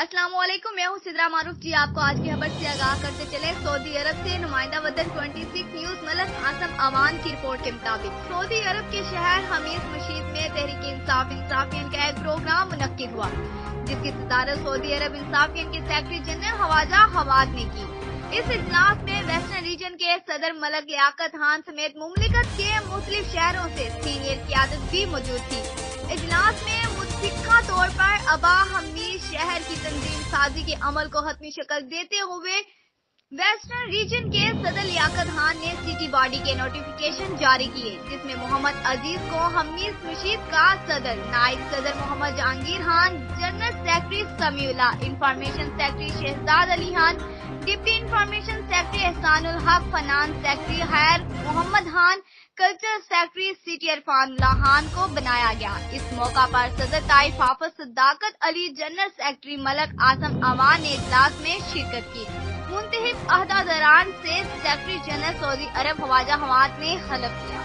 السلام علیکم، میں ہوں سدرا معروف جی۔ آپ کو آج کی خبر سے آگاہ کرتے چلے۔ سعودی عرب سے نمائندہ وطن 26 نیوز ملک عاصم امان کی رپورٹ کے مطابق سعودی عرب کے شہر حمیس مشید میں تحریک انصافین کا ایک پروگرام منعقد ہوا، جس کی صدارت سعودی عرب انصافین کے سیکرٹری جنرل خواجہ حواد نے کی۔ اس اجلاس میں ویسٹرن ریجن کے صدر ملک لیاقت خان سمیت مملکت کے مختلف شہروں سے سینئر قیادت بھی موجود تھی۔ اجلاس میں متفقہ طور پر ابا حمیس شہر کی تنظیم سازی کے عمل کو حتمی شکل دیتے ہوئے ویسٹرن ریجن کے صدر لیاقت خان نے سٹی باڈی کے نوٹیفیکیشن جاری کیے، جس میں محمد عزیز کو حمیس مشید کا صدر، نائب صدر Muhammad Jahangir Khan, general secretary Samiullah, information secretary Shahzad Ali Khan, deputy information secretary Ehsan Ul Haq, finance secretary Khair Muhammad Khan, culture secretary city Irfanullah Khan کو بنایا گیا۔ اس موقع پر صدر طائف حافظ صداقت علی، جنرل سیکرٹری ملک عاصم امان نے اجلاس میں شرکت کی۔ منتخب عہدیداران سے سیکرٹری جنرل سعودی عرب خواجہ حواد نے حلف لیا۔